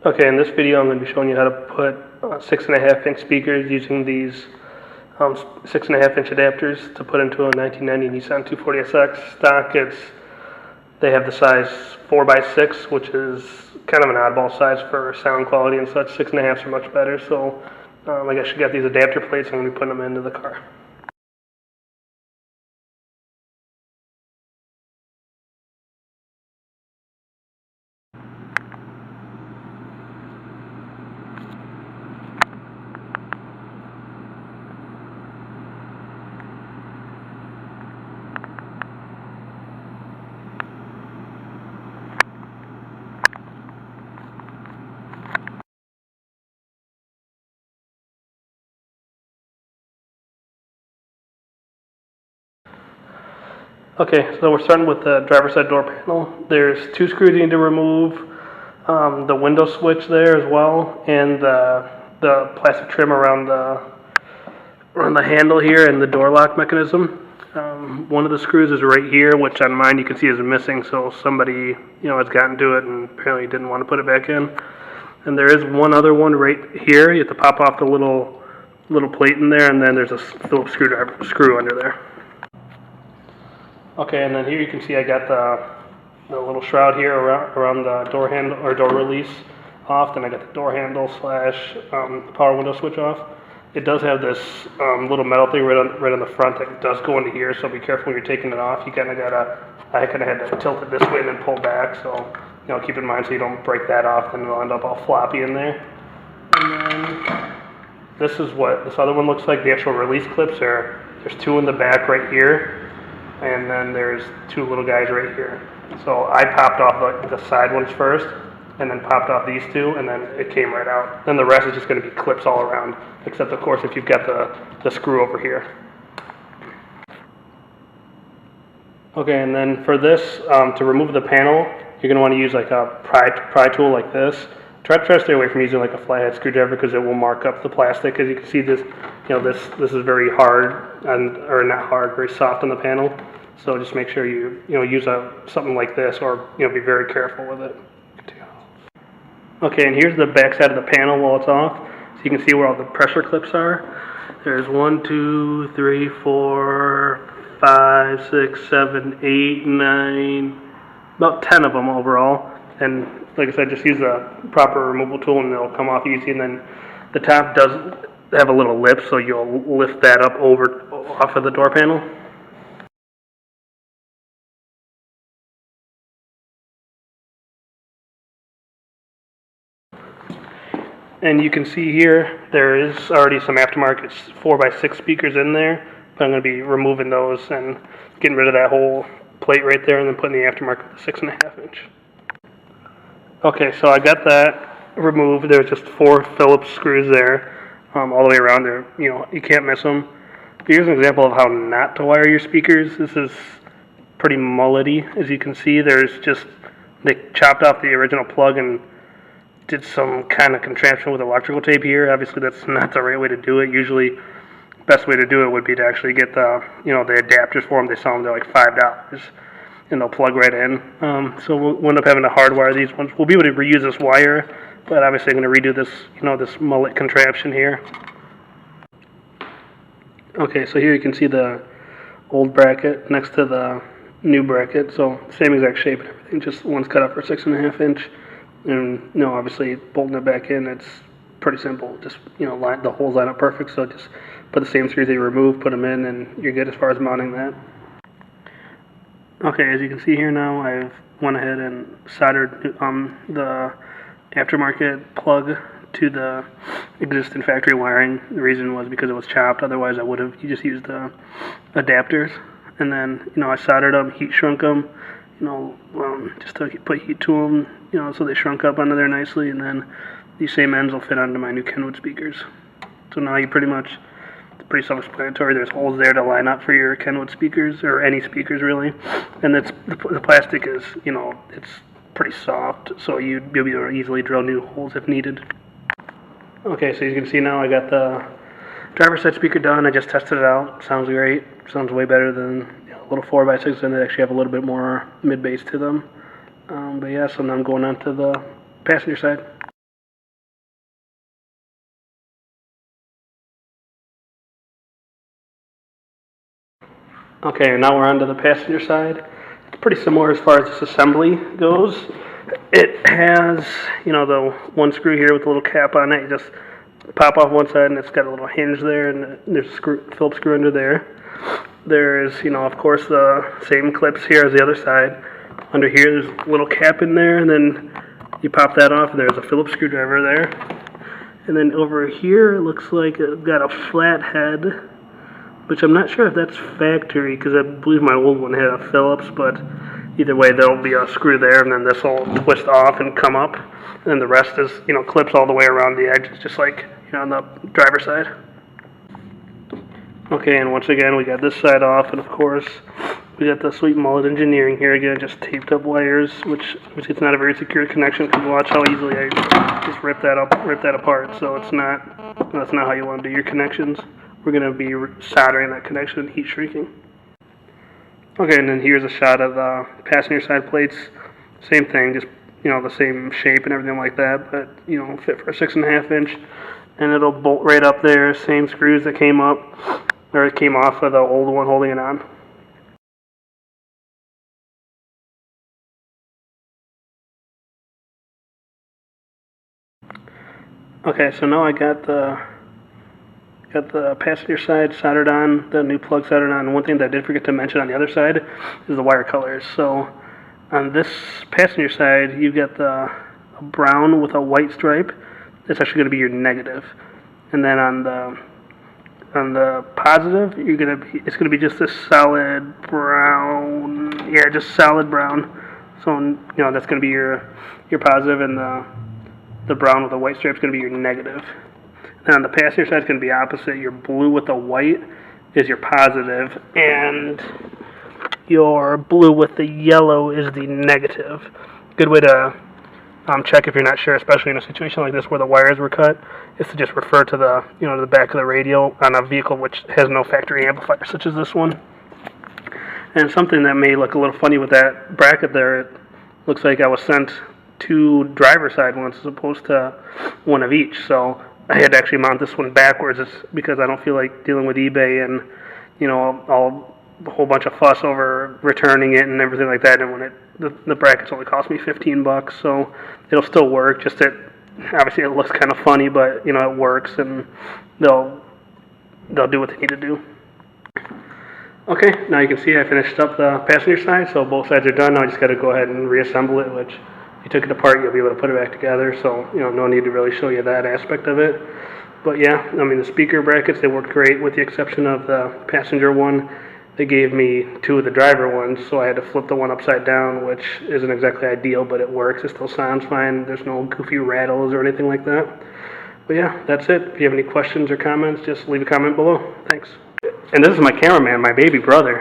Okay, in this video I'm going to be showing you how to put 6.5-inch speakers using these 6.5-inch adapters to put into a 1990 Nissan 240SX stock. They have the size 4x6, which is kind of an oddball size for sound quality and such. 6.5s are much better, so I guess you got these adapter plates. I'm going to be putting them into the car. Okay, so we're starting with the driver's side door panel. There's 2 screws you need to remove, the window switch there as well, and the plastic trim around the handle here and the door lock mechanism. One of the screws is right here, which on mine you can see is missing, so somebody has gotten to it and apparently didn't want to put it back in. And there is one other one right here. You have to pop off the little plate in there, and then there's a Phillips screw under there. Okay, and then here you can see I got the little shroud here around the door handle or door release off. Then I got the door handle slash power window switch off. It does have this little metal thing right on the front that does go into here, so be careful when you're taking it off. You kind of I kind of had to tilt it this way and then pull back, so keep in mind so you don't break that off, then it'll end up all floppy in there. And then this is what this other one looks like. The actual release clips there's 2 in the back right here. And then there's 2 little guys right here. So I popped off the side ones first, and then popped off these 2, and then it came right out. Then the rest is just going to be clips all around, except of course if you've got the screw over here. Okay, and then for this, to remove the panel, you're going to want to use like a pry tool like this. Try to stay away from using like a flathead screwdriver because it will mark up the plastic. As you can see, this this is very hard or not hard, very soft on the panel. So just make sure you use something like this, or be very careful with it. Okay, and here's the back side of the panel while it's off, so you can see where all the pressure clips are. There's 1, 2, 3, 4, 5, 6, 7, 8, 9, about 10 of them overall. And like I said, just use the proper removal tool and it'll come off easy. And then the top does have a little lip, so you'll lift that up off of the door panel. And you can see here, there is already some aftermarket 4x6 speakers in there, but I'm going to be removing those and getting rid of that whole plate right there, and then putting the aftermarket 6.5-inch. Okay, so I got that removed. There's just 4 Phillips screws there, all the way around there. You can't miss them. Here's an example of how not to wire your speakers. This is pretty mullety, as you can see. They chopped off the original plug and did some kind of contraption with electrical tape here. Obviously, that's not the right way to do it. Usually, the best way to do it would be to actually get the adapters for them. They sell them, they're like $5. And they'll plug right in. So we'll end up having to hardwire these ones. We'll be able to reuse this wire, but obviously I'm going to redo this, this mullet contraption here. Okay, so here you can see the old bracket next to the new bracket. So same exact shape and everything, just one's cut out for 6.5-inch. And obviously bolting it back in, it's pretty simple. Just the holes line up perfect. So just put the same screws that you removed, put them in, and you're good as far as mounting that. Okay, as you can see here now, I've went ahead and soldered the aftermarket plug to the existing factory wiring. The reason was because it was chopped. Otherwise, I would have just used the adapters. And then, I soldered them, heat shrunk them, just to put heat to them, so they shrunk up under there nicely. And then these same ends will fit onto my new Kenwood speakers. So now you pretty self-explanatory. There's holes there to line up for your Kenwood speakers, or any speakers really, and the plastic is, it's pretty soft, so you'll be able to easily drill new holes if needed. Okay, so you can see now I got the driver's side speaker done. I just tested it out. Sounds great. Sounds way better than little 4x6, and they actually have a little bit more mid-bass to them. But yeah, so now I'm going on to the passenger side. Okay, now we're on to the passenger side. It's pretty similar as far as this assembly goes. It has, the one screw here with a little cap on it. You just pop off one side and it's got a little hinge there, and there's a Phillips screw under there. There's, of course, the same clips here as the other side. Under here, there's a little cap in there, and then you pop that off, and there's a Phillips screwdriver there. And then over here, it looks like it's got a flat head, which I'm not sure if that's factory, because I believe my old one had a Phillips, but either way, there'll be a screw there, and then this will twist off and come up. And then the rest is, clips all the way around the edges, just like, on the driver's side. Okay, and once again, we got this side off, and of course, we got the sweet mullet engineering here again, just taped up wires, which it's not a very secure connection, because watch how easily I just rip that apart. So that's not how you want to do your connections. We're going to be soldering that connection and heat shrinking. Okay, and then here's a shot of the passenger side plates. Same thing, just the same shape and everything like that, but fit for a 6.5 inch, and it'll bolt right up there. Same screws that came up, or it came off of the old one holding it on. Okay, so now I got the passenger side soldered on, the new plug soldered on. One thing that I did forget to mention on the other side is the wire colors. So on this passenger side, you get the brown with a white stripe. That's actually going to be your negative. And then on the positive, it's going to be just this solid brown. Yeah, just solid brown. So that's going to be your positive, and the brown with the white stripe is going to be your negative. And on the passenger side, it's going to be opposite. Your blue with the white is your positive, and your blue with the yellow is the negative. Good way to check if you're not sure, especially in a situation like this where the wires were cut, is to just refer to the back of the radio on a vehicle which has no factory amplifier, such as this one. And something that may look a little funny with that bracket there, it looks like I was sent 2 driver's side ones as opposed to one of each. So I had to actually mount this one backwards. It's because I don't feel like dealing with eBay and a whole bunch of fuss over returning it and everything like that. And when the brackets only cost me $15, so it'll still work. Just that obviously it looks kind of funny, but it works, and they'll do what they need to do. Okay, now you can see I finished up the passenger side, so both sides are done. Now I just got to go ahead and reassemble it, which if you took it apart, you'll be able to put it back together, so no need to really show you that aspect of it. But yeah, the speaker brackets, they worked great with the exception of the passenger one. They gave me 2 of the driver ones, so I had to flip the one upside down, which isn't exactly ideal, but it works. It still sounds fine. There's no goofy rattles or anything like that. But yeah, that's it. If you have any questions or comments, just leave a comment below. Thanks. And this is my cameraman, my baby brother.